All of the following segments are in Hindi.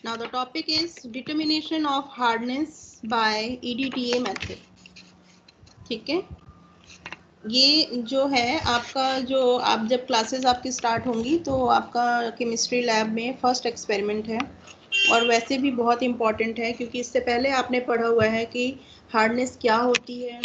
Now the topic is determination of hardness by EDTA method. ठीक है, ये जो है आपका जो आप जब क्लासेस आपकी स्टार्ट होंगी तो आपका केमिस्ट्री लैब में फर्स्ट एक्सपेरिमेंट है और वैसे भी बहुत इम्पॉर्टेंट है क्योंकि इससे पहले आपने पढ़ा हुआ है कि हार्डनेस क्या होती है,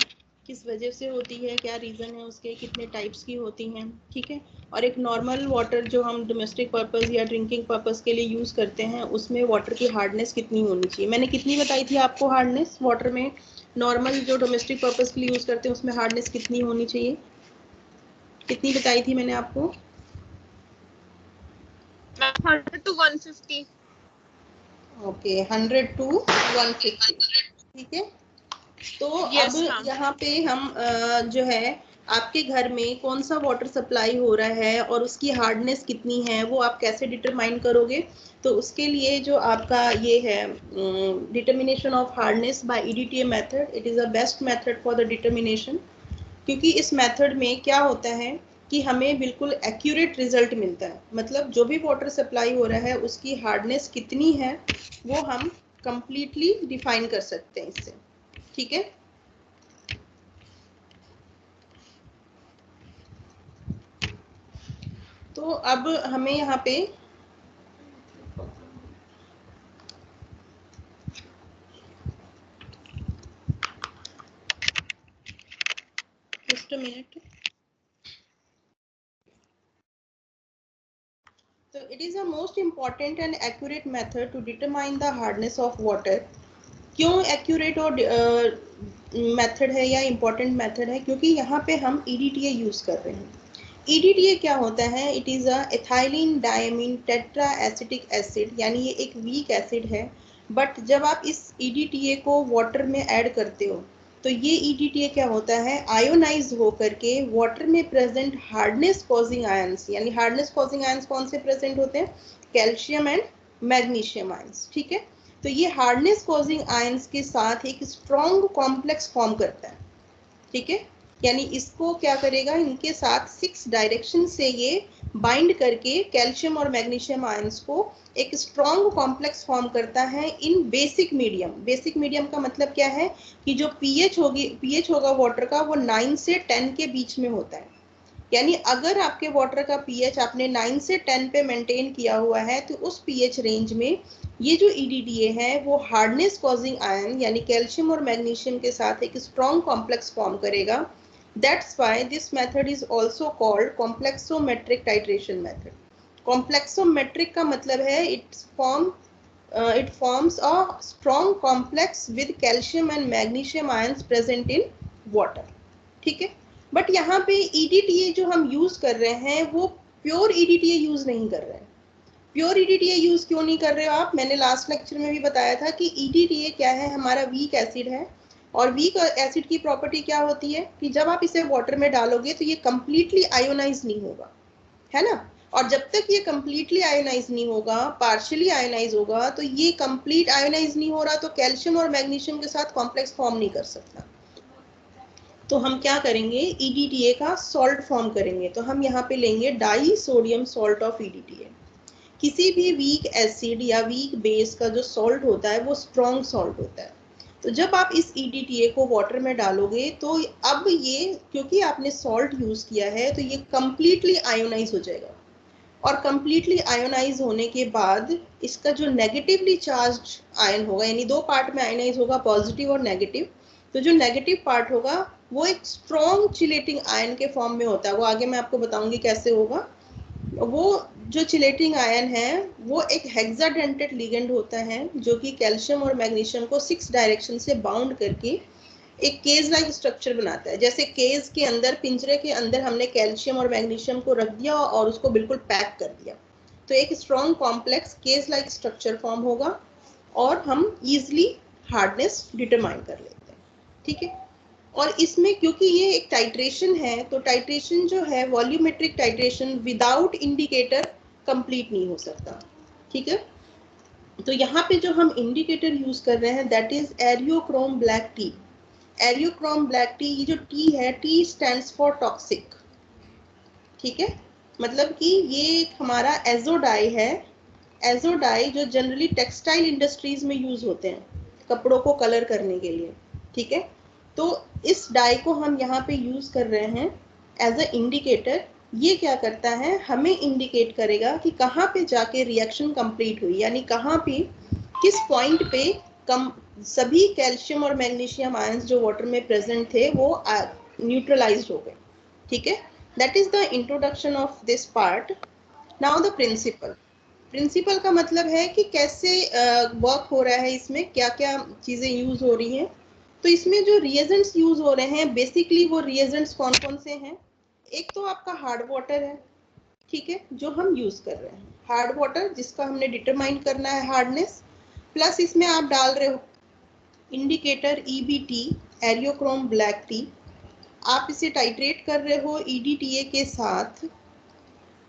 किस वजह से होती है, क्या रीज़न है उसके, कितने टाइप्स की होती हैं, ठीक है। और एक नॉर्मल वाटर जो हम डोमेस्टिक पर्पस या ड्रिंकिंग पर्पस के लिए यूज़ करते हैं उसमें वाटर की हार्डनेस कितनी होनी चाहिए। मैंने कितनी बताई थी आपको हार्डनेस वाटर में, नॉर्मल जो डोमेस्टिक पर्पस के लिए यूज़ करते हैं उसमें हार्डनेस कितनी होनी चाहिए, कितनी बताई थी मैंने आपको? 100 to 150। ओके, 100 to 150, ठीक है। तो Yes, अब यहाँ पे हम जो है आपके घर में कौन सा वाटर सप्लाई हो रहा है और उसकी हार्डनेस कितनी है वो आप कैसे डिटरमाइन करोगे। तो उसके लिए जो आपका ये है determination of hardness by EDTA method, it is a best method for the determination, क्योंकि इस मेथड में क्या होता है कि हमें बिल्कुल एक्यूरेट रिजल्ट मिलता है। मतलब जो भी वाटर सप्लाई हो रहा है उसकी हार्डनेस कितनी है वो हम कंप्लीटली डिफाइन कर सकते हैं इससे, ठीक है। तो अब हमें यहाँ पे just a minute. So it is a most important and accurate method to determine the hardness of water. क्यों accurate और मेथड है या इम्पोर्टेंट मेथड है? क्योंकि यहाँ पे हम EDTA यूज़ कर रहे हैं। EDTA क्या होता है? It is a ethylene diamine tetra acetic acid, यानी ये एक वीक एसिड है, बट जब आप इस EDTA को वाटर में ऐड करते हो तो ये EDTA क्या होता है, आयोनाइज हो करके वाटर में प्रेजेंट हार्डनेस कॉजिंग आयंस, यानी हार्डनेस कॉजिंग आयंस कौन से प्रेजेंट होते हैं? कैल्शियम एंड मैग्नीशियम आयंस, ठीक है। तो ये हार्डनेस कॉजिंग आयंस के साथ एक स्ट्रॉन्ग कॉम्प्लेक्स फॉर्म करता है, ठीक है। यानी इसको क्या करेगा, इनके साथ 6 डायरेक्शन से ये बाइंड करके कैल्शियम और मैग्नीशियम आयंस को एक स्ट्रॉन्ग कॉम्प्लेक्स फॉर्म करता है इन बेसिक मीडियम। बेसिक मीडियम का मतलब क्या है कि जो पीएच होगा वाटर का वो 9 से 10 के बीच में होता है। यानी अगर आपके वाटर का पीएच आपने 9 से 10 पे मेंटेन किया हुआ है तो उस पीएच रेंज में ये जो EDTA है वो हार्डनेस कॉजिंग आयन यानी कैल्शियम और मैग्नीशियम के साथ एक स्ट्रॉन्ग कॉम्प्लेक्स फॉर्म करेगा। That's why this method is also called complexometric titration method. Complexometric का मतलब है it forms a strong complex with calcium and magnesium ions present in water, ठीक है। बट यहाँ पे EDTA जो हम यूज कर रहे हैं वो प्योर EDTA यूज नहीं कर रहे हैं। प्योर EDTA यूज क्यों नहीं कर रहे हो आप? मैंने लास्ट लेक्चर में भी बताया था कि EDTA क्या है, हमारा वीक एसिड है और वीक एसिड की प्रॉपर्टी क्या होती है कि जब आप इसे वाटर में डालोगे तो ये कंप्लीटली आयोनाइज नहीं होगा, है ना। और जब तक ये कंप्लीटली आयोनाइज नहीं होगा, पार्शियली आयोनाइज होगा, तो ये कंप्लीट आयोनाइज नहीं हो रहा तो कैल्शियम और मैग्नीशियम के साथ कॉम्प्लेक्स फॉर्म नहीं कर सकता। तो हम क्या करेंगे, EDTA का सॉल्ट फॉर्म करेंगे। तो हम यहाँ पे लेंगे die sodium salt of EDTA। किसी भी वीक एसिड या वीक बेस का जो सॉल्ट होता है वो स्ट्रॉन्ग सॉल्ट होता है। तो जब आप इस EDTA को वाटर में डालोगे तो अब ये क्योंकि आपने सॉल्ट यूज किया है तो ये कंप्लीटली आयोनाइज हो जाएगा और कंप्लीटली आयोनाइज होने के बाद इसका जो नेगेटिवली चार्ज आयन होगा, यानी दो पार्ट में आयोनाइज होगा, पॉजिटिव और नेगेटिव। तो जो नेगेटिव पार्ट होगा वो एक स्ट्रॉन्ग चिलेटिंग आयन के फॉर्म में होता है, वो आगे मैं आपको बताऊंगी कैसे होगा। वो जो चिलेटिंग आयन है वो एक हेक्साडेंटेड लिगेंड होता है जो कि कैल्शियम और मैग्नीशियम को 6 डायरेक्शन से बाउंड करके एक केज लाइक स्ट्रक्चर बनाता है। जैसे केज के अंदर, पिंजरे के अंदर हमने कैल्शियम और मैग्नीशियम को रख दिया और उसको बिल्कुल पैक कर दिया, तो एक strong complex cage like structure form होगा और हम इजिली हार्डनेस डिटरमाइन कर लेते हैं, ठीक है। और इसमें क्योंकि ये एक टाइट्रेशन है तो टाइट्रेशन जो है volumetric titration without indicator complete नहीं हो सकता, ठीक है। तो यहाँ पे जो हम इंडिकेटर यूज कर रहे हैं that is eriochrome black T. Eriochrome black T, ये जो टी है, टी स्टैंड्स फॉर टॉक्सिक, ठीक है। मतलब कि ये हमारा एजोडाई है। एजो डाई जो जनरली टेक्सटाइल इंडस्ट्रीज में यूज होते हैं कपड़ों को कलर करने के लिए, ठीक है। तो इस डाई को हम यहाँ पे यूज कर रहे हैं एज अ इंडिकेटर। ये क्या करता है, हमें इंडिकेट करेगा कि कहाँ पे जाके रिएक्शन कंप्लीट हुई, यानी कहाँ पे किस पॉइंट पे सभी कैल्शियम और मैग्नीशियम आयंस जो वाटर में प्रेजेंट थे वो न्यूट्रलाइज्ड हो गए, ठीक है। That is the introduction of this part. Now the principle. Principle का मतलब है कि कैसे वर्क हो रहा है, इसमें क्या क्या चीजें यूज हो रही हैं। तो इसमें जो रिएजेंट्स यूज हो रहे हैं बेसिकली वो रिएजेंट्स कौन कौन से हैं। एक तो आपका हार्ड वाटर है, ठीक है, जो हम यूज कर रहे हैं हार्ड वाटर, जिसका हमने डिटरमाइन करना है हार्डनेस। प्लस इसमें आप डाल रहे हो इंडिकेटर EBT, एरियोक्रोम ब्लैक टी। आप इसे टाइट्रेट कर रहे हो EDTA के साथ,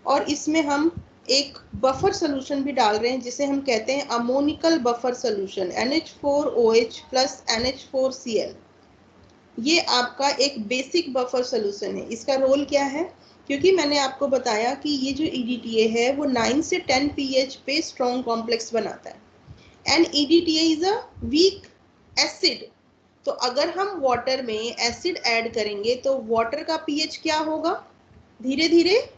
और इसमें हम एक बफर सोल्यूशन भी डाल रहे हैं जिसे हम कहते हैं ammoniacal buffer solution, NH4OH plus NH4Cl। ये आपका एक बेसिक बफर सोल्यूशन है। इसका रोल क्या है, क्योंकि मैंने आपको बताया कि ये जो EDTA है वो 9 से 10 pH पे स्ट्रॉन्ग कॉम्प्लेक्स बनाता है and EDTA is a weak acid. तो अगर हम वाटर में एसिड ऐड करेंगे तो वाटर का pH क्या होगा, धीरे धीरे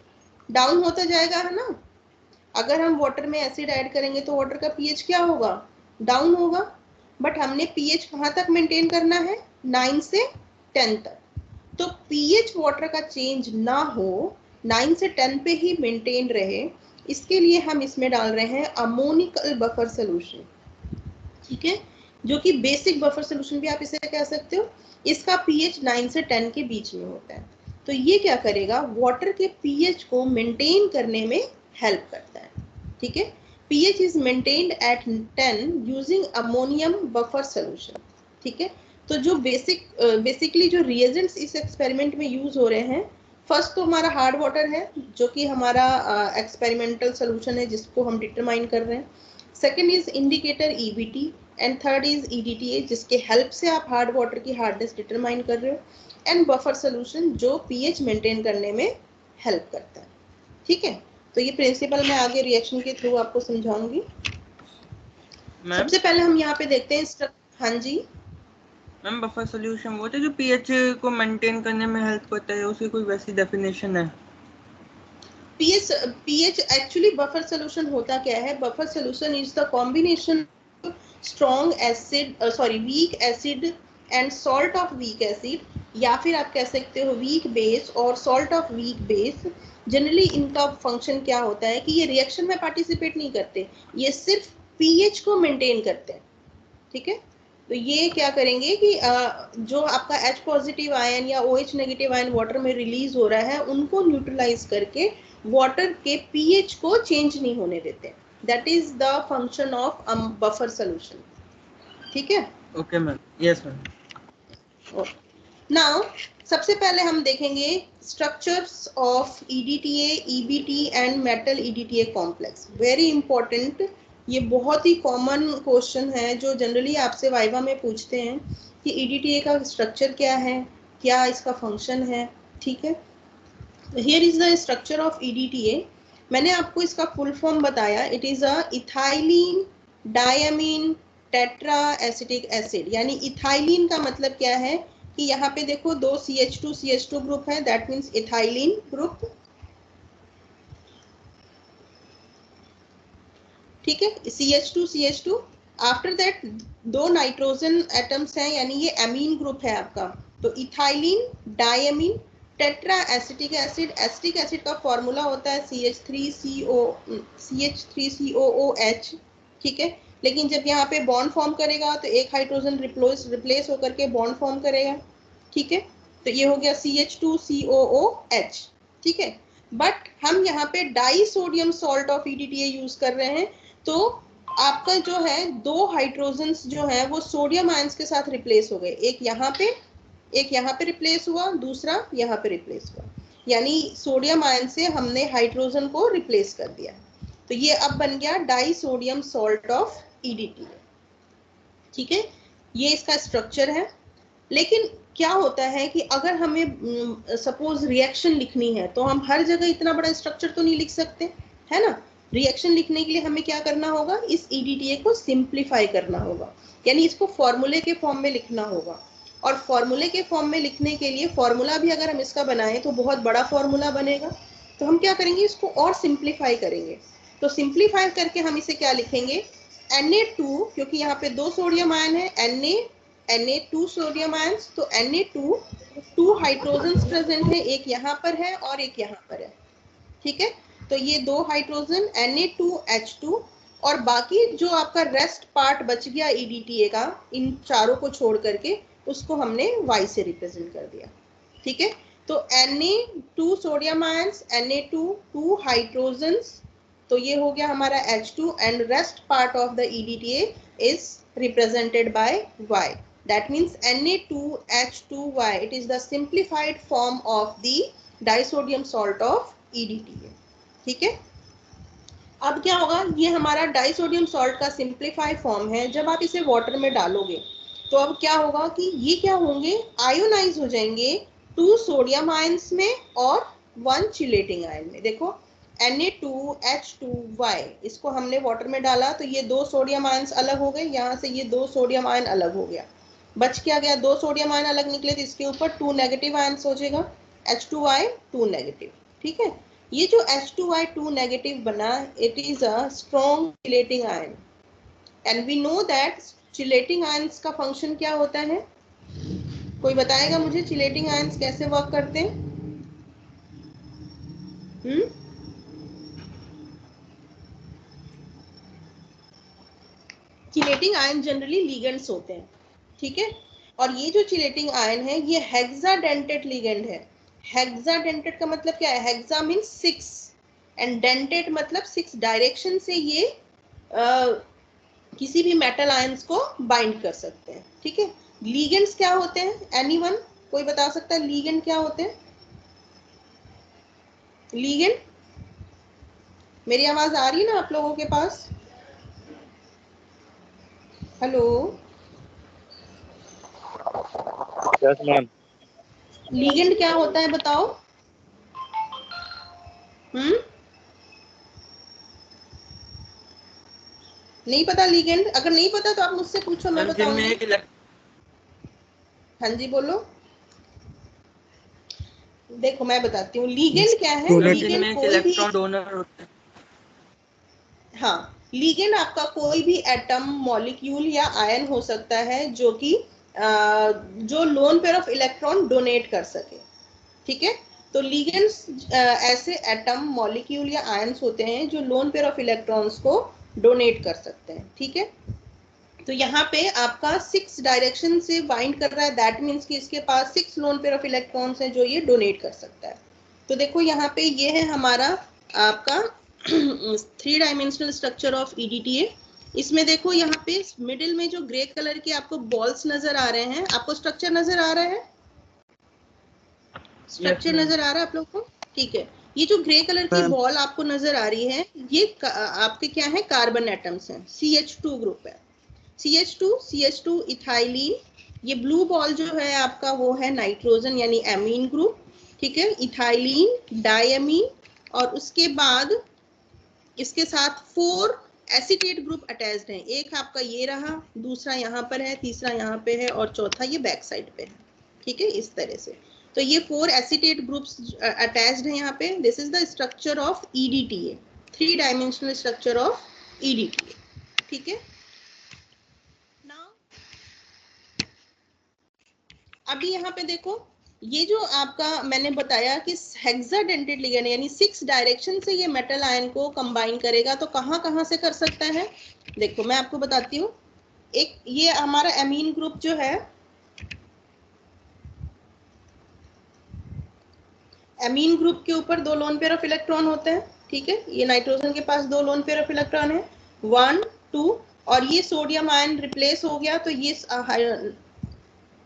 डाउन होता जाएगा, है ना। अगर हम वाटर में एसिड ऐड करेंगे तो वाटर का pH क्या होगा, डाउन होगा। बट हमने pH कहाँ तक मेंटेन करना है, 9 से 10 तक। तो pH वाटर का चेंज ना हो, 9 से 10 पे ही मेंटेन रहे, इसके लिए हम इसमें डाल रहे हैं अमोनिकल बफर सोल्यूशन, ठीक है, जो कि बेसिक बफर सोल्यूशन भी आप इसे कह सकते हो। इसका pH 9 से 10 के बीच में होता है। तो ये क्या करेगा, वाटर के pH को मेंटेन करने में हेल्प करता है, ठीक है। pH is maintained eight 10 using ammonium buffer solution, ठीक है। तो जो बेसिकली जो रिएजेंट्स इस एक्सपेरिमेंट में यूज हो रहे हैं, फर्स्ट तो हमारा हार्ड वाटर है जो कि हमारा एक्सपेरिमेंटल सोल्यूशन है जिसको हम डिटरमाइन कर रहे हैं। Second is indicator EBT and third is EDTA जिसके हेल्प से आप हार्ड वाटर की हार्डनेस डिटरमाइन कर रहे हो, एंड बफर सोल्यूशन जो pH मेंटेन करने में हेल्प करता है, ठीक है। तो ये प्रिंसिपल मैं आगे रिएक्शन के थ्रू आपको समझाऊंगी। सबसे पहले हम यहाँ पे देखते हैं हाँ जी मैम, बफर सॉल्यूशन वो होता है जो pH को मेंटेन करने में हेल्प करता है, उसकी कोई वैसी डेफिनेशन है? pH एक्चुअली बफर सोल्यूशन होता क्या है, buffer solution is the combination strong acid weak acid and salt of weak acid, या फिर आप कह सकते हो वीक बेस और salt of weak base. Generally इनका फंक्शन क्या होता है कि ये रिएक्शन में पार्टिसिपेट नहीं करते, ये सिर्फ pH को मेंटेन करते हैं, ठीक है। तो ये क्या करेंगे कि जो आपका H पॉजिटिव आयन या OH नेगेटिव आयन वाटर में रिलीज हो रहा है उनको न्यूट्रलाइज करके वाटर के pH को चेंज नहीं होने देते। That is the function of buffer solution, ठीक है। Okay ma'am, yes ma'am. Now सबसे पहले हम देखेंगे structures of EDTA, EBT and metal EDTA complex. Very important, ये बहुत ही कॉमन क्वेश्चन है जो जनरली आपसे वाइवा में पूछते हैं कि EDTA का स्ट्रक्चर क्या है, क्या इसका फंक्शन है, ठीक है। Here is the structure of EDTA। मैंने आपको इसका फुल फॉर्म बताया, it is a ethylene diamine tetra acetic acid. यानी इथाइलिन का मतलब क्या है कि यहाँ पे देखो दो CH2 ग्रुप है, दैट मीन्स इथाइलिन ग्रुप, ठीक है, CH2 आफ्टर दैट दो नाइट्रोजन एटम्स हैं, यानी ये एमीन ग्रुप है आपका। तो ethylene diamine tetra acetic acid, acetic acid का फॉर्मूला होता है CH3COOH, ठीक है। लेकिन जब यहाँ पे बॉन्ड फॉर्म करेगा तो एक हाइड्रोजन रिप्लेस होकर के बॉन्ड फॉर्म करेगा, ठीक है। तो ये हो गया CH2COOH, ठीक है। बट हम यहाँ पे die sodium salt of EDTA use कर रहे हैं, तो आपका जो है दो हाइड्रोजन्स जो है वो सोडियम आयंस के साथ रिप्लेस हो गए, एक यहाँ पे रिप्लेस हुआ, दूसरा यहाँ पे रिप्लेस हुआ, यानी सोडियम आयन से हमने हाइड्रोजन को रिप्लेस कर दिया। तो ये अब बन गया die sodium salt of EDTA, ठीक है। ये इसका स्ट्रक्चर है। लेकिन क्या होता है कि अगर हमें सपोज रिएक्शन लिखनी है तो हम हर जगह इतना बड़ा स्ट्रक्चर तो नहीं लिख सकते, है ना। रिएक्शन लिखने के लिए हमें क्या करना होगा, इस EDTA को सिंप्लीफाई करना होगा, यानी इसको फॉर्मूले के फॉर्म में लिखना होगा। और फॉर्मूले के फॉर्म में लिखने के लिए फॉर्मूला भी अगर हम इसका बनाएं तो बहुत बड़ा फॉर्मूला बनेगा, तो हम क्या करेंगे, इसको और सिंप्लीफाई करेंगे। तो सिंप्लीफाई करके हम इसे क्या लिखेंगे, Na2, क्योंकि यहाँ पे 2 सोडियम आयन है, Na2 सोडियम आयंस, तो Na2 2 हाइड्रोजन प्रेजेंट है, एक यहाँ पर है और एक यहाँ पर है, ठीक है। तो ये 2 हाइड्रोजन Na2H2, और बाकी जो आपका रेस्ट पार्ट बच गया EDTA का, इन चारों को छोड़ करके उसको हमने Y से रिप्रेजेंट कर दिया, ठीक है। तो Na2 sodium ions, Na2 2 hydrogens, तो ये हो गया हमारा H2, and rest part of the EDTA is represented by Y. That means Na2H2Y. It is the simplified form of the disodium salt of EDTA. ठीक है। अब क्या होगा, ये हमारा डाइसोडियम सॉल्ट का सिंप्लीफाइड फॉर्म है। जब आप इसे वाटर में डालोगे तो अब क्या होगा कि ये क्या होंगे, आयोनाइज हो जाएंगे 2 सोडियम आयंस में और 1 चिलेटिंग आयन में। देखो Na2H2Y, इसको हमने वाटर में डाला तो ये 2 सोडियम आयंस अलग हो गए, यहाँ से ये 2 सोडियम आयन अलग हो गया, बच क्या गया, 2 सोडियम आयन अलग निकले, तो इसके ऊपर 2 नेगेटिव आयंस हो जाएगा, H2Y 2 नेगेटिव, ठीक है। ये जो H2Y 2 नेगेटिव बना, it is a strong chelating ion, and we know that chelating ions का फंक्शन क्या होता है, कोई बताएगा मुझे चिलेटिंग आयंस कैसे वर्क करते हैं? चिलेटिंग आयन जनरली लिगेंड्स होते हैं, ठीक है। और ये जो चिलेटिंग आयन है ये हेक्साडेंटेट लिगेंड है। हेक्साडेंटेट का मतलब क्या है, हेक्सा मीन्स 6 एंड डेंटेट मतलब 6 डायरेक्शन से ये किसी भी मेटल आयंस को बाइंड कर सकते हैं, ठीक है। लिगेंड्स क्या होते हैं, एनीवन कोई बता सकता है लिगेंड क्या होते हैं? लिगेंड, मेरी आवाज आ रही है ना आप लोगों के पास? Hello, yes ma'am. लिगेंड क्या होता है बताओ? नहीं पता लिगेंड? अगर नहीं पता तो आप मुझसे पूछो, मैं बताऊंगी। हाँ जी बोलो। देखो मैं बताती हूँ लिगेंड क्या है। लिगेंड कोई भी डोनर होता है। हाँ, लिगेंड आपका कोई भी एटम, मॉलिक्यूल या आयन हो सकता है जो कि जो lone pair of electron donate कर सके, ठीक है। तो लिगेंड्स ऐसे एटम, मॉलिक्यूल या आयंस होते हैं जो लोन पेयर ऑफ इलेक्ट्रॉन्स को डोनेट कर सकते हैं, ठीक है। तो यहाँ पे आपका 6 डायरेक्शन से बाइंड कर रहा है, दैट मीन्स कि इसके पास 6 लोन पेयर ऑफ इलेक्ट्रॉन्स हैं जो ये डोनेट कर सकता है। तो देखो यहाँ पे ये है हमारा आपका 3 डायमेंशनल स्ट्रक्चर ऑफ EDTA। इसमें देखो यहाँ पे मिडिल में जो ग्रे कलर के आपको बॉल्स नजर आ रहे हैं, आपको स्ट्रक्चर नजर आ रहा है? स्ट्रक्चर नजर आ रहा है आप लोग को? ठीक है। ये जो ग्रे कलर की बॉल आपको नजर आ रही है, ये आपके क्या है, कार्बन एटम्स हैं, CH2 ग्रुप है। CH2 ethylene. ये ब्लू बॉल जो है आपका वो है नाइट्रोजन यानी एमीन ग्रुप, ठीक है। इथाइलिन, डायमीन, और उसके बाद इसके साथ 4 एसीटेट ग्रुप अटैच्ड हैं। एक आपका ये रहा, दूसरा यहाँ पर है, तीसरा यहाँ पे है और चौथा ये बैक साइड पे है, ठीक है, इस तरह से। तो ये 4 एसीटेट ग्रुप्स अटैच्ड हैं यहाँ पे। This is the structure of EDTA, 3 dimensional structure of EDTA, ठीक है। अभी यहाँ पे देखो, ये जो आपका मैंने बताया कि हेक्साडेंटेड लिगेंड यानी 6 डायरेक्शन से ये मेटल आयन को कंबाइन करेगा, तो कहाँ कहाँ से कर सकता है? देखो मैं आपको बताती हूँ। एक ये हमारा एमीन ग्रुप जो है, एमीन ग्रुप के ऊपर 2 लोन पेयर ऑफ इलेक्ट्रॉन होते हैं, ठीक है। ये नाइट्रोजन के पास 2 लोन पेयर ऑफ इलेक्ट्रॉन है, 1 2, और ये सोडियम आयन रिप्लेस हो गया तो ये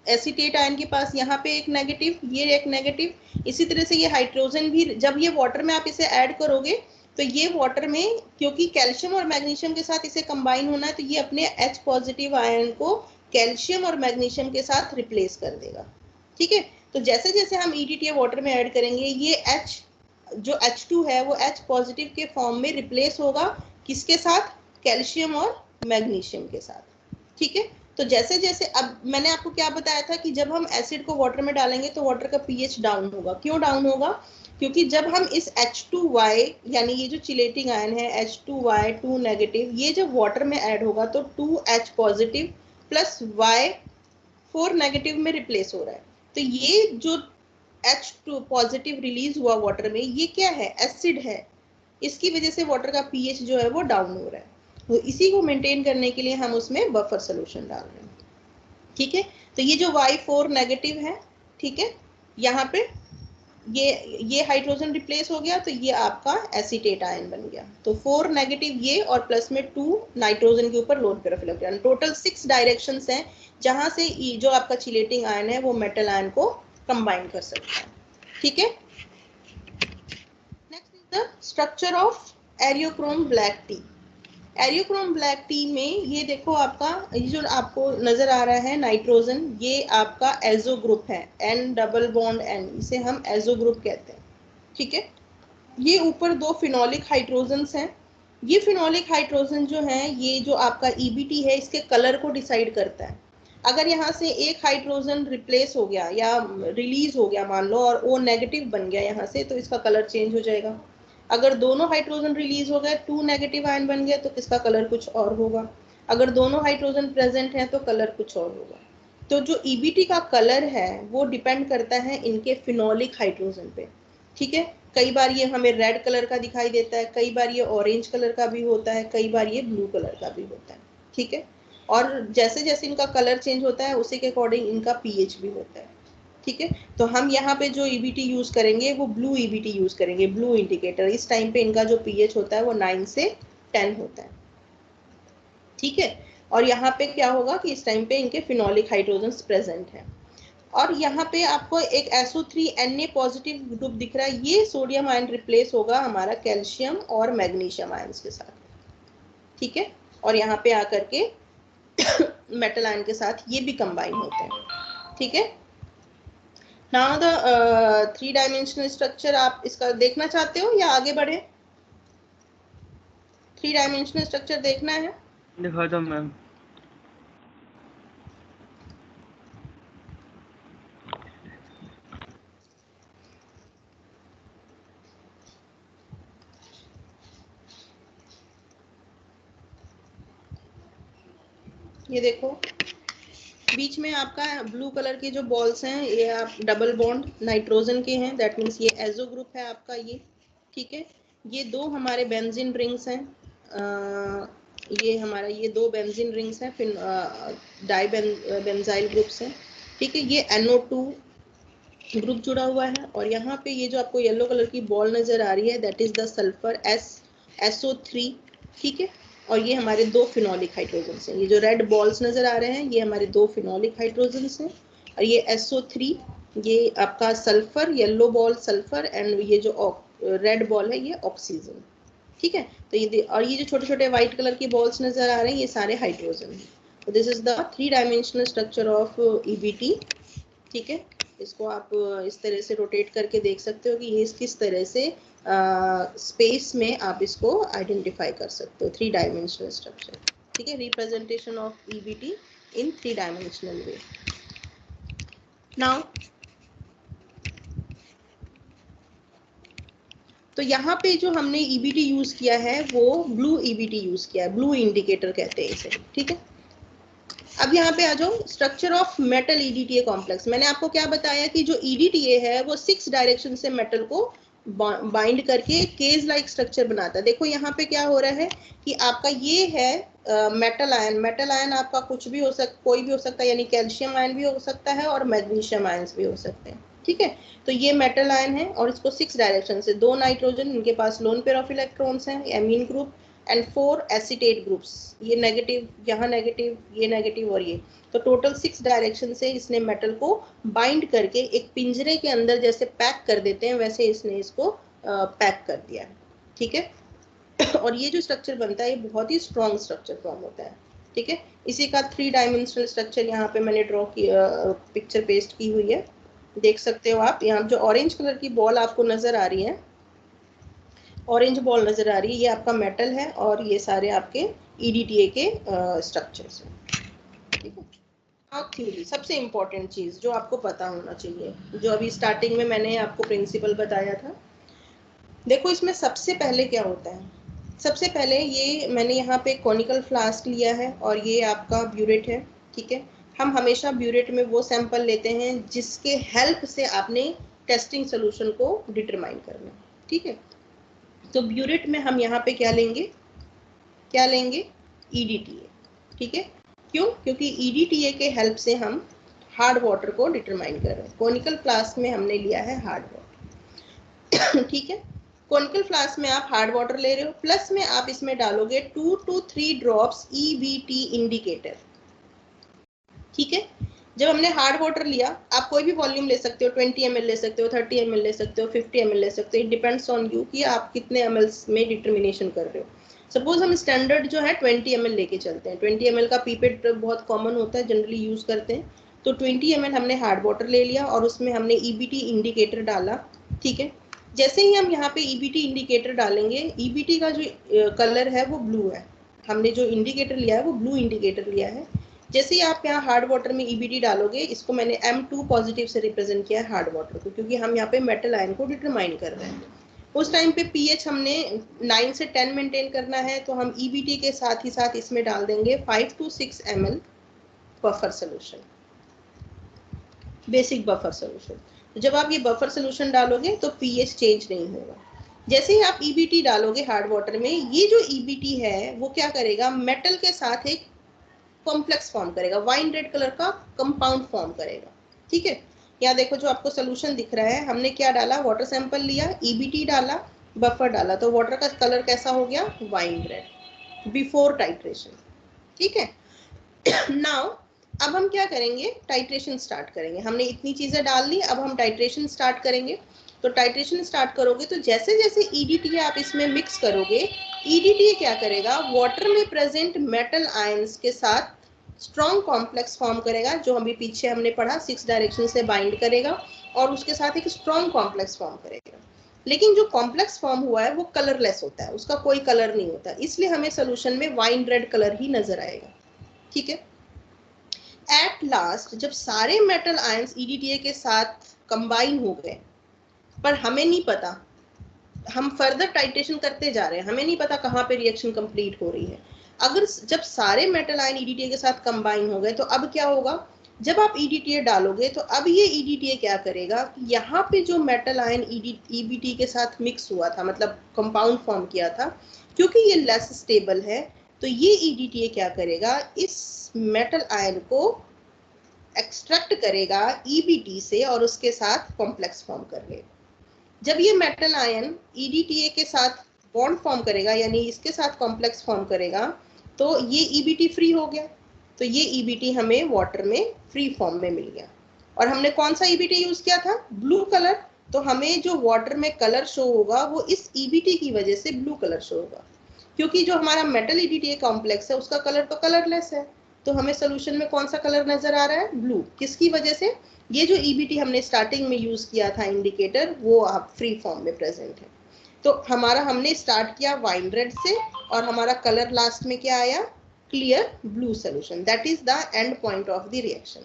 एसीटेट आयन के पास यहाँ पे एक नेगेटिव, ये एक नेगेटिव। इसी तरह से ये हाइड्रोजन भी, जब ये वाटर में आप इसे ऐड करोगे तो ये वाटर में, क्योंकि कैल्शियम और मैग्नीशियम के साथ इसे कंबाइन होना है, तो ये अपने H पॉजिटिव आयन को कैल्शियम और मैग्नीशियम के साथ रिप्लेस कर देगा, ठीक है। तो जैसे जैसे हम EDTA वाटर में ऐड करेंगे, ये H जो H2 है वो H पॉजिटिव के फॉर्म में रिप्लेस होगा किसके साथ, कैल्शियम और मैग्नीशियम के साथ, ठीक है। तो जैसे जैसे अब मैंने आपको क्या बताया था कि जब हम एसिड को वाटर में डालेंगे तो वाटर का पीएच डाउन होगा। क्यों डाउन होगा, क्योंकि जब हम इस H2Y यानी ये जो चिलेटिंग आयन है H2Y 2 नेगेटिव, ये जब वाटर में ऐड होगा तो 2H positive plus Y4 negative में रिप्लेस हो रहा है। तो ये जो H2 पॉजिटिव रिलीज हुआ वाटर में, ये क्या है, एसिड है। इसकी वजह से वाटर का पीएच जो है वो डाउन हो रहा है। तो इसी को मेंटेन करने के लिए हम उसमें बफर सोल्यूशन डाल रहे हैं, ठीक है। तो ये जो Y4 नेगेटिव है, ठीक है, यहाँ पे ये हाइड्रोजन रिप्लेस हो गया तो ये आपका एसीटेट आयन बन गया। तो 4 नेगेटिव ये और प्लस में 2 नाइट्रोजन के ऊपर lone pair of electron. Total 6 directions हैं जहां से जो आपका चिलेटिंग आयन है वो मेटल आयन को कंबाइन कर सकता है, ठीक है। Next is the structure of eriochrome black T. Eriochrome black T में ये देखो आपका ये जो आपको नजर आ रहा है नाइट्रोजन, ये आपका एजो ग्रुप है, N डबल बॉन्ड N, इसे हम एजो ग्रुप कहते हैं, ठीक है। ये ऊपर 2 फिनोलिक हाइड्रोजन्स हैं। ये फिनोलिक हाइड्रोजन जो है, ये जो आपका EBT है इसके कलर को डिसाइड करता है। अगर यहाँ से एक हाइड्रोजन रिप्लेस हो गया या रिलीज हो गया मान लो और O नेगेटिव बन गया यहाँ से, तो इसका कलर चेंज हो जाएगा। अगर दोनों हाइड्रोजन रिलीज हो गए 2 नेगेटिव आयन बन गया तो इसका कलर कुछ और होगा। अगर दोनों हाइड्रोजन प्रेजेंट हैं तो कलर कुछ और होगा। तो जो EBT का कलर है वो डिपेंड करता है इनके फिनोलिक हाइड्रोजन पे, ठीक है। कई बार ये हमें रेड कलर का दिखाई देता है, कई बार ये ऑरेंज कलर का भी होता है, कई बार ये ब्लू कलर का भी होता है, ठीक है। और जैसे जैसे इनका कलर चेंज होता है उसी के अकॉर्डिंग इनका पीएच भी होता है, ठीक है। तो हम यहाँ पे जो EBT यूज करेंगे वो ब्लू EBT यूज करेंगे, ब्लू इंडिकेटर। इस टाइम पे इनका जो पीएच होता है वो 9 से 10 होता है, ठीक है। और यहाँ पे क्या होगा कि इस टाइम पे इनके फिनोलिक हाइड्रोजन प्रेजेंट है। और यहाँ पे आपको एक SO3Na पॉजिटिव ग्रुप दिख रहा है, ये सोडियम आयन रिप्लेस होगा हमारा कैल्शियम और मैग्नीशियम आयन्स के साथ, ठीक है। और यहाँ पे आकर के मेटल आयन के साथ ये भी कंबाइन होते हैं, ठीक है। नाउ द 3 डायमेंशनल स्ट्रक्चर, आप इसका देखना चाहते हो या आगे बढ़े? 3 डायमेंशनल स्ट्रक्चर देखना है? दिखा दो मैम। ये देखो बीच में आपका ब्लू कलर के जो बॉल्स हैं ये आप डबल बॉन्ड नाइट्रोजन के हैं, दैट मीन्स ये एजो ग्रुप है आपका ये, ठीक है। ये 2 हमारे बेंजीन रिंग्स हैं, ये हमारा ये 2 बेंजीन रिंग्स हैं, फिर डाई बेंजाइल ग्रुप्स हैं, ठीक है। ये NO2 ग्रुप जुड़ा हुआ है और यहाँ पे ये जो आपको येलो कलर की बॉल नजर आ रही है that is the sulphur SO3, ठीक है। और ये हमारे 2 फिनोलिक हाइड्रोजन हैं। ये जो रेड बॉल्स नजर आ रहे हैं ये हमारे 2 फिनोलिक हाइड्रोजन हैं और ये SO3 ये आपका sulphur, yellow ball sulphur and ये जो रेड बॉल है ये ऑक्सीजन, ठीक है। तो ये और ये जो छोटे छोटे व्हाइट कलर की बॉल्स नजर आ रहे हैं ये सारे हाइड्रोजन हैं। तो this is the 3 dimensional structure of EBT, ठीक है। इसको आप इस तरह से रोटेट करके देख सकते हो कि ये किस तरह से स्पेस में आप इसको आइडेंटिफाई कर सकते हो, 3 डायमेंशनल स्ट्रक्चर, ठीक है। Representation of EBT in 3 dimensional way. Now तो यहाँ पे जो हमने EBT यूज किया है वो ब्लू EBT यूज किया है, ब्लू इंडिकेटर कहते हैं इसे, ठीक है। अब यहाँ पे आ जाओ structure of metal EDTA complex. मैंने आपको क्या बताया कि जो EDTA है वो 6 डायरेक्शन से मेटल को बाइंड करके केज लाइक स्ट्रक्चर बनाता है। देखो यहाँ पे क्या हो रहा है कि आपका ये है मेटल आयन। मेटल आयन आपका कुछ भी हो सकता, कोई भी हो सकता है, यानी कैल्शियम आयन भी हो सकता है और मैग्नीशियम आयन्स भी हो सकते हैं, ठीक है। तो ये मेटल आयन है और इसको 6 डायरेक्शन से, 2 नाइट्रोजन, इनके पास लोन पेयर ऑफ इलेक्ट्रॉन्स हैं, amine group and 4 acetate groups, ये नेगेटिव, यहाँ नेगेटिव, ये नेगेटिव और ये। तो टोटल 6 डायरेक्शन से इसने मेटल को बाइंड करके एक पिंजरे के अंदर जैसे पैक कर देते हैं वैसे इसने इसको पैक कर दिया है, ठीक है। और ये जो स्ट्रक्चर बनता है ये बहुत ही स्ट्रॉन्ग स्ट्रक्चर फॉर्म होता है, ठीक है। इसी का 3 डायमेंशनल स्ट्रक्चर यहाँ पे मैंने ड्रॉ किया, पिक्चर पेस्ट की हुई है, देख सकते हो आप। यहाँ जो ऑरेंज कलर की बॉल आपको नजर आ रही है ऑरेंज बॉल नजर आ रही है, ये आपका मेटल है और ये सारे आपके EDTA के स्ट्रक्चर्स हैं, ठीक है। अब थ्योरी, सबसे इम्पोर्टेंट चीज जो आपको पता होना चाहिए, जो अभी स्टार्टिंग में मैंने आपको प्रिंसिपल बताया था। देखो इसमें सबसे पहले क्या होता है, सबसे पहले ये मैंने यहाँ पे कॉनिकल फ्लास्क लिया है और ये आपका ब्यूरेट है, ठीक है। हम हमेशा ब्यूरेट में वो सैंपल लेते हैं जिसके हेल्प से आपने टेस्टिंग सोल्यूशन को डिटरमाइन करना है, ठीक है। तो ब्यूरेट में हम यहाँ पे क्या लेंगे, क्या लेंगे, EDTA, ठीक है। क्यों, क्योंकि EDTA के हेल्प से हम हार्ड वाटर को डिटरमाइन कर रहे हैं। कॉनिकल फ्लास्क में हमने लिया है हार्ड वाटर, ठीक है। कॉनिकल फ्लास्क में आप हार्ड वाटर ले रहे हो, प्लस में आप इसमें डालोगे 2 to 3 ड्रॉप्स EBT इंडिकेटर, ठीक है। जब हमने हार्ड वाटर लिया, आप कोई भी वॉल्यूम ले सकते हो, 20 ml ले सकते हो, 30 ml ले सकते हो, 50 ml ले सकते हो, इट डिपेंड्स ऑन यू कि आप कितने ml में डिटर्मिनेशन कर रहे हो। सपोज हम स्टैंडर्ड जो है 20 ml लेके चलते हैं, 20 ml का पीपेट बहुत कॉमन होता है, जनरली यूज करते हैं। तो 20 ml हमने हार्ड वाटर ले लिया और उसमें हमने EBT इंडिकेटर डाला, ठीक है। जैसे ही हम यहाँ पे EBT इंडिकेटर डालेंगे, EBT का जो कलर है वो ब्लू है, हमने जो इंडिकेटर लिया है वो ब्लू इंडिकेटर लिया है। जैसे ही आप यहाँ हार्ड वाटर में EBT डालोगे, इसको मैंने M2 पॉजिटिव से रिप्रेजेंट किया है हार्ड वाटर को, क्योंकि हम यहाँ पे मेटल आयन को डिटरमाइन कर रहे हैं। उस टाइम पे pH हमने 9 से 10 मेंटेन करना है, तो हम EBT के साथ ही साथ इसमें डाल देंगे 5 to 6 ml buffer solution, basic buffer solution. तो जब आप ये बफर सोल्यूशन डालोगे तो pH चेंज नहीं होगा। जैसे ही आप EBT डालोगे हार्ड वाटर में, ये जो EBT है वो क्या करेगा, मेटल के साथ एक कॉम्प्लेक्स फॉर्म करेगा, वाइन रेड कलर का कंपाउंड फॉर्म करेगा, ठीक है। यहाँ देखो जो आपको सोल्यूशन दिख रहा है, हमने क्या डाला, वाटर सैंपल लिया, EBT डाला, बफर डाला, तो वाटर का कलर कैसा हो गया, वाइन रेड, बिफोर टाइट्रेशन, ठीक है। नाउ अब हम क्या करेंगे, टाइट्रेशन स्टार्ट करेंगे। हमने इतनी चीजें डाल ली, अब हम टाइट्रेशन स्टार्ट करेंगे। तो टाइट्रेशन स्टार्ट करोगे तो जैसे जैसे EDTA आप इसमें मिक्स करोगे, EDTA क्या करेगा, वाटर में प्रेजेंट मेटल आयंस के साथ स्ट्रॉन्ग कॉम्प्लेक्स फॉर्म करेगा, जो अभी पीछे हमने पढ़ा 6 डायरेक्शन से बाइंड करेगा और उसके साथ एक स्ट्रॉन्ग कॉम्प्लेक्स फॉर्म करेगा। लेकिन जो कॉम्प्लेक्स फॉर्म हुआ है वो कलरलेस होता है, उसका कोई कलर नहीं होता, इसलिए हमें सोल्यूशन में वाइन रेड कलर ही नजर आएगा, ठीक है। एट लास्ट जब सारे मेटल आयंस EDTA के साथ कंबाइन हो गए, पर हमें नहीं पता, हम फर्दर टाइट्रेशन करते जा रहे हैं, हमें नहीं पता कहाँ पे रिएक्शन कंप्लीट हो रही है। अगर जब सारे मेटल आयन EDTA के साथ कंबाइन हो गए तो अब क्या होगा, जब आप EDTA डालोगे तो अब ये EDTA क्या करेगा, यहाँ पे जो मेटल आयन EBT के साथ मिक्स हुआ था, मतलब कंपाउंड फॉर्म किया था, क्योंकि ये लेस स्टेबल है, तो ये EDTA क्या करेगा, इस मेटल आयन को एक्सट्रैक्ट करेगा EBT से और उसके साथ कॉम्प्लेक्स फॉर्म करेगा। जब ये मेटल आयन EDTA के साथ बॉन्ड फॉर्म करेगा, यानी इसके साथ कॉम्प्लेक्स फॉर्म करेगा, तो ये EBT फ्री हो गया, तो ये EBT हमें वाटर में फ्री फॉर्म में मिल गया। और हमने कौन सा EBT यूज किया था, ब्लू कलर, तो हमें जो वाटर में कलर शो होगा वो इस EBT की वजह से ब्लू कलर शो होगा, क्योंकि जो हमारा मेटल EDTA कॉम्प्लेक्स है उसका कलर तो कलरलेस है, तो हमें सोल्यूशन में कौन सा कलर नजर आ रहा है, ब्लू। किसकी वजह से, ये जो EBT हमने स्टार्टिंग में यूज किया था इंडिकेटर, वो आप फ्री फॉर्म में प्रेजेंट है। तो हमारा हमने स्टार्ट किया वाइन रेड से और हमारा कलर लास्ट में क्या आया, clear blue solution, that is the end point of the reaction.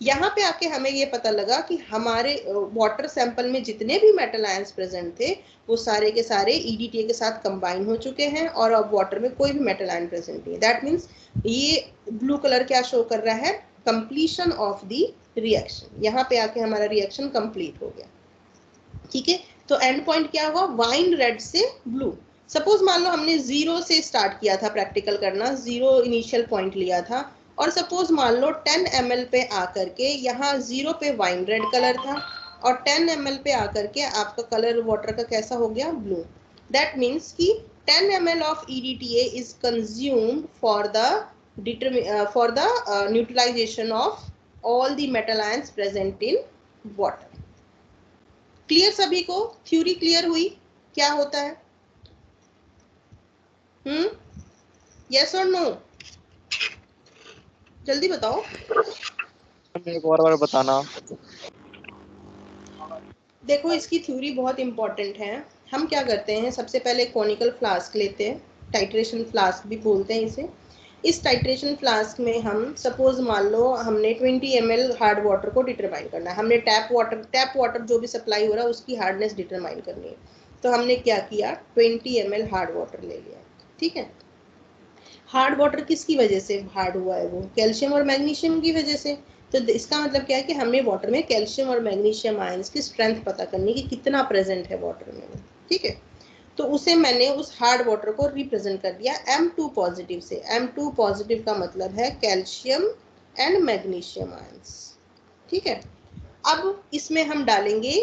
यहाँ पे आके हमें ये पता लगा कि हमारे वाटर सैंपल में जितने भी मेटल आयंस प्रेजेंट थे वो सारे के सारे EDTA के साथ कंबाइन हो चुके हैं और अब वाटर में कोई भी मेटल आयन प्रेजेंट नहीं है। दैट मीन्स ये ब्लू कलर क्या शो कर रहा है, कंप्लीशन ऑफ द रिएक्शन। यहाँ पे आके हमारा रिएक्शन कंप्लीट हो गया, ठीक है। तो एंड पॉइंट क्या हुआ, वाइन रेड से ब्लू। सपोज मान लो हमने 0 से स्टार्ट किया था प्रैक्टिकल करना, 0 इनिशियल पॉइंट लिया था, और सपोज मान लो 10 ml पे आकर के यहाँ 0 पे वाइन रेड कलर था और 10 ml पे आकर के आपका कलर वाटर का कैसा हो गया, ब्लू। दैट मीन्स कि 10 ml of EDTA is consumed for the neutralization of all the metal ions present in water. Clear सभी को, थ्योरी क्लियर हुई, क्या होता है, यस और नो, जल्दी बताओ। एक और बार बताना। देखो इसकी थ्योरी बहुत इंपॉर्टेंट है, हम क्या करते हैं, सबसे पहले कॉनिकल फ्लास्क लेते हैं, टाइट्रेशन फ्लास्क भी बोलते हैं इसे। इस टाइट्रेशन फ्लास्क में हम सपोज मान लो हमने 20 ml हार्ड वाटर को डिटरमाइन करना है, हमने टैप वाटर जो भी सप्लाई हो रहा है उसकी हार्डनेस डिटरमाइन करनी है। तो हमने क्या किया, 20 ml हार्ड वाटर ले लिया, ठीक है। हार्ड वाटर किसकी वजह से हार्ड हुआ है, वो कैल्शियम और मैग्नीशियम की वजह से। तो इसका मतलब क्या है कि हमें वाटर में कैल्शियम और मैग्नीशियम आयंस की स्ट्रेंथ पता करनी है कि कितना प्रेजेंट है वाटर में, ठीक है। तो उसे मैंने उस हार्ड वाटर को रिप्रेजेंट कर दिया M2 पॉजिटिव से। M2 पॉजिटिव का मतलब है कैल्शियम एंड मैग्नीशियम आयंस, ठीक है। अब इसमें हम डालेंगे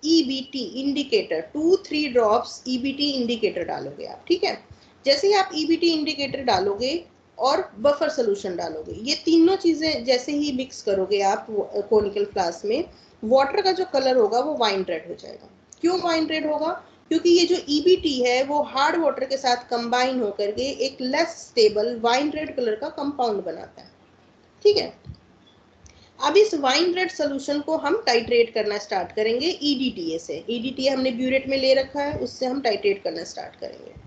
EBT indicator, 2-3 drops EBT indicator डालोगे आप, ठीक है। जैसे ही आप EBT इंडिकेटर डालोगे और बफर सोल्यूशन डालोगे, ये तीनों चीजें जैसे ही मिक्स करोगे आप कोनिकल फ्लास्क में, वाटर का जो कलर होगा वो वाइन रेड हो जाएगा। क्यों वाइन रेड होगा, क्योंकि ये जो EBT है वो हार्ड वाटर के साथ कंबाइन होकर के एक less stable wine red colour का कंपाउंड बनाता है, ठीक है। अब इस वाइन रेड सोल्यूशन को हम टाइट्रेट करना स्टार्ट करेंगे EDTA से। EDTA हमने ब्यूरेट में ले रखा है, उससे हम टाइट्रेट करना स्टार्ट करेंगे।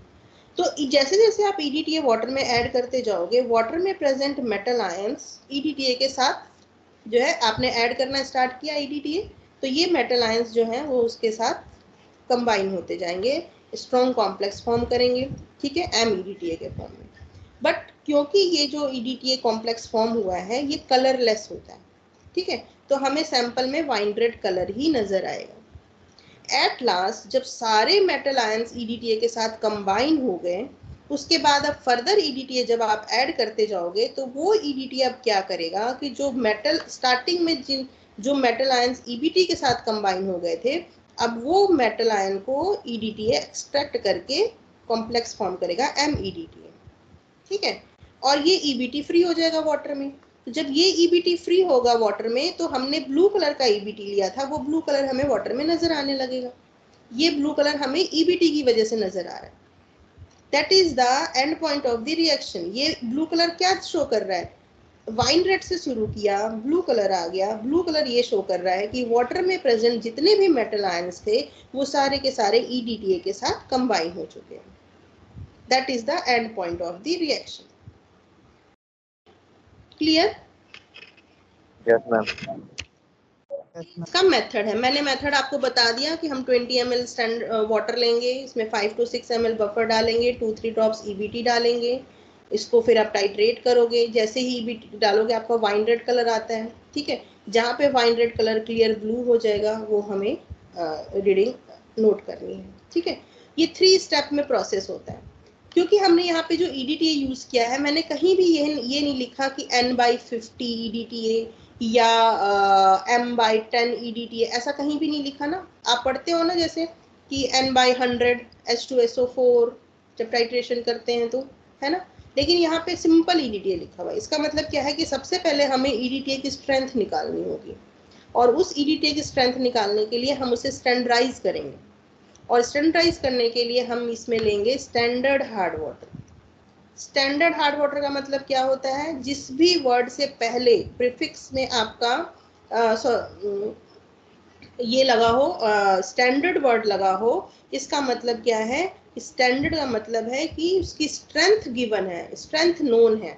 तो जैसे जैसे आप EDTA वाटर में ऐड करते जाओगे, वाटर में प्रेजेंट मेटल आयंस EDTA के साथ जो है आपने ऐड करना स्टार्ट किया EDTA, तो ये मेटल आयंस जो हैं वो उसके साथ कंबाइन होते जाएंगे, स्ट्रॉन्ग कॉम्प्लेक्स फॉर्म करेंगे, ठीक है, MEDTA के फॉर्म में। बट क्योंकि ये जो EDTA कॉम्प्लेक्स फॉर्म हुआ है ये कलरलेस होता है, ठीक है, तो हमें सैंपल में वाइन रेड कलर ही नजर आएगा। एट लास्ट जब सारे मेटल आयंस EDTA के साथ कंबाइन हो गए, उसके बाद अब फर्दर EDTA जब आप ऐड करते जाओगे तो वो EDTA अब क्या करेगा कि जो मेटल स्टार्टिंग में जो मेटल आयंस EBT के साथ कंबाइन हो गए थे, अब वो मेटल आयन को EDTA एक्सट्रैक्ट करके कॉम्प्लेक्स फॉर्म करेगा MEDTA, ठीक है, और ये EBT फ्री हो जाएगा वाटर में। तो जब ये EBT फ्री होगा वाटर में, तो हमने ब्लू कलर का EBT लिया था, वो ब्लू कलर हमें वाटर में नजर आने लगेगा। ये ब्लू कलर हमें EBT की वजह से नजर आ रहा है। That is the end point of the reaction. ये ब्लू कलर क्या शो कर रहा है, वाइन रेड से शुरू किया, ब्लू कलर आ गया, ब्लू कलर ये शो कर रहा है कि वाटर में प्रेजेंट जितने भी मेटल आयंस थे वो सारे के सारे EDTA के साथ कंबाइन हो चुके हैं। That is the end point of the reaction. Clear? Yes ma'am. इसका मेथड है, मैंने मेथड आपको बता दिया कि हम 20 ml स्टैंड वाटर लेंगे, इसमें 5 to 6 ml बफर डालेंगे, 2-3 ड्रॉप्स EBT डालेंगे, इसको फिर आप टाइट्रेट करोगे। जैसे ही EBT डालोगे आपका वाइन रेड कलर आता है, ठीक है। जहाँ पे wine red colour clear blue हो जाएगा वो हमें रीडिंग नोट करनी है, ठीक है। ये 3 स्टेप में प्रोसेस होता है। क्योंकि हमने यहाँ पे जो EDTA यूज किया है, मैंने कहीं भी ये नहीं लिखा कि N/50 EDTA या M/10 EDTA, ऐसा कहीं भी नहीं लिखा ना। आप पढ़ते हो ना जैसे कि N/100 H2SO4 जब टाइट्रेशन करते हैं तो, है ना। लेकिन यहाँ पे सिंपल EDTA लिखा हुआ है। इसका मतलब क्या है कि सबसे पहले हमें EDTA की स्ट्रेंथ निकालनी होगी, और उस EDTA की स्ट्रेंथ निकालने के लिए हम उसे स्टैंडर्डाइज करेंगे, और स्टैंडर्डाइज करने के लिए हम इसमें लेंगे standard hard water. Standard hard water का मतलब क्या होता है, जिस भी वर्ड से पहले प्रीफिक्स में आपका ये लगा हो, स्टैंडर्ड वर्ड लगा हो, इसका मतलब क्या है, स्टैंडर्ड का मतलब है कि उसकी स्ट्रेंथ गिवन है, स्ट्रेंथ नोन है।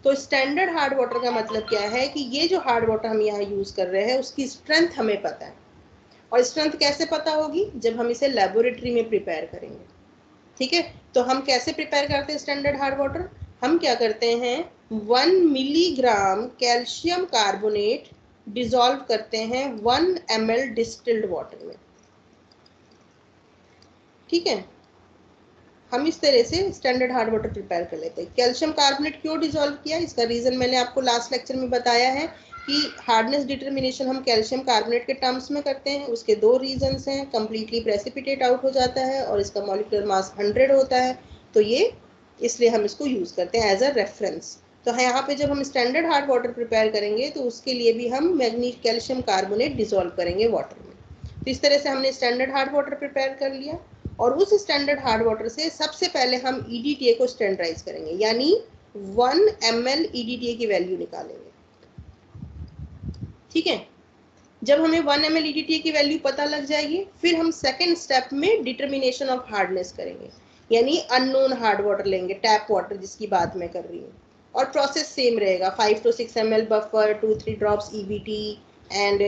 तो स्टैंडर्ड हार्ड वाटर का मतलब क्या है कि ये जो हार्ड वाटर हम यहाँ यूज कर रहे हैं उसकी स्ट्रेंथ हमें पता है। और स्ट्रेंथ कैसे पता होगी, जब हम इसे लेबोरेटरी में प्रिपेयर करेंगे, ठीक है। तो हम कैसे प्रिपेयर करते हैं स्टैंडर्ड हार्ड वाटर, हम क्या करते हैं 1 मिलीग्राम कैल्शियम कार्बोनेट डिसॉल्व करते हैं 1 ml डिस्टिल्ड वाटर में, ठीक है। हम इस तरह से स्टैंडर्ड हार्ड वाटर प्रिपेयर कर लेते हैं। कैल्शियम कार्बोनेट क्यों डिसॉल्व किया, इसका रीजन मैंने आपको लास्ट लेक्चर में बताया है कि हार्डनेस डिटर्मिनेशन हम कैल्शियम कार्बोनेट के टर्म्स में करते हैं। उसके 2 रीजंस हैं, कंप्लीटली प्रेसिपिटेट आउट हो जाता है और इसका मॉलिक्यूलर मास 100 होता है, तो ये इसलिए हम इसको यूज करते हैं एज अ रेफरेंस। तो यहाँ पे जब हम स्टैंडर्ड हार्ड वाटर प्रिपेयर करेंगे तो उसके लिए भी हम कैल्शियम कार्बोनेट डिसॉल्व करेंगे वाटर में। तो इस तरह से हमने स्टैंडर्ड हार्ड वाटर प्रिपेयर कर लिया, और उस स्टैंडर्ड हार्ड वाटर से सबसे पहले हम EDTA को स्टैंडर्डाइज करेंगे, यानी 1 ml EDTA की वैल्यू निकालेंगे, ठीक है। जब हमें 1 ml EDTA की वैल्यू पता लग जाएगी, फिर हम सेकेंड स्टेप में डिटर्मिनेशन ऑफ हार्डनेस करेंगे, यानी अननोन हार्ड वाटर लेंगे, टैप वाटर जिसकी बात मैं कर रही हूँ, और प्रोसेस सेम रहेगा, 5 to 6 ml buffer, 2-3 drops EBT, and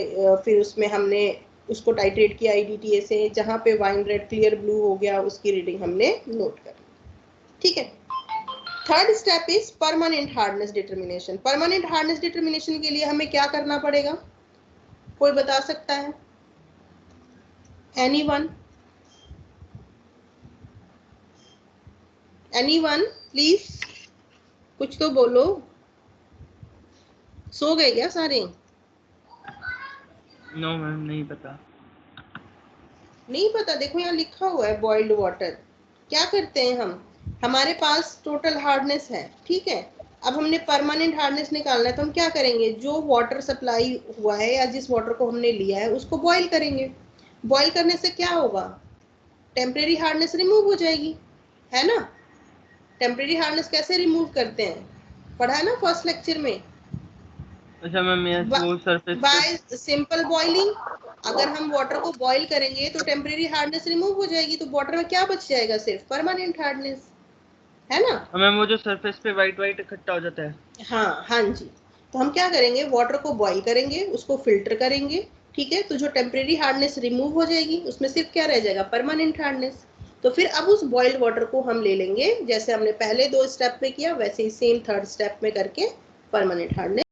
फिर उसमें हमने उसको टाइट्रेट किया EDTA से, जहाँ पे वाइन रेड क्लियर ब्लू हो गया उसकी रीडिंग हमने नोट कर ली, ठीक है। Third step is permanent hardness determination. Permanent hardness determination के लिए हमें क्या करना पड़ेगा, कोई बता सकता है? एनीवन? एनीवन प्लीज, कुछ तो बोलो। सो गए क्या सारे? नो मैम, नहीं पता। नहीं पता? देखो यहाँ लिखा हुआ है बॉइल्ड वाटर। क्या करते हैं हम, हमारे पास टोटल हार्डनेस है, ठीक है, अब हमने परमानेंट हार्डनेस निकालना है, तो हम क्या करेंगे, जो वाटर सप्लाई हुआ है या जिस वाटर को हमने लिया है उसको बॉईल करेंगे। बॉईल करने से क्या होगा, टेम्परेरी हार्डनेस रिमूव हो जाएगी, है ना। टेम्परेरी हार्डनेस कैसे रिमूव करते हैं, पढ़ा है ना फर्स्ट लेक्चर में, अच्छा मैम, यस, वो सरफेस पे। Bye simple boiling. अगर हम वाटर को बॉईल करेंगे तो टेम्परेरी हार्डनेस रिमूव हो जाएगी, तो वाटर में क्या बच जाएगा, सिर्फ परमानेंट हार्डनेस, है ना। मैम वो जो सरफेस पे वाइट वाइट इकट्ठा हो जाता है। हाँ हाँ जी, तो हम क्या करेंगे, वाटर को बॉईल करेंगे, उसको फिल्टर करेंगे, ठीक है, तो जो टेम्परेरी हार्डनेस रिमूव हो जाएगी, उसमें सिर्फ क्या रह जाएगा, परमानेंट हार्डनेस। तो फिर अब उस बॉइल्ड वाटर को हम ले लेंगे, जैसे हमने पहले 2 स्टेप में किया वैसे ही सेम थर्ड स्टेप में करके परमानेंट हार्डनेस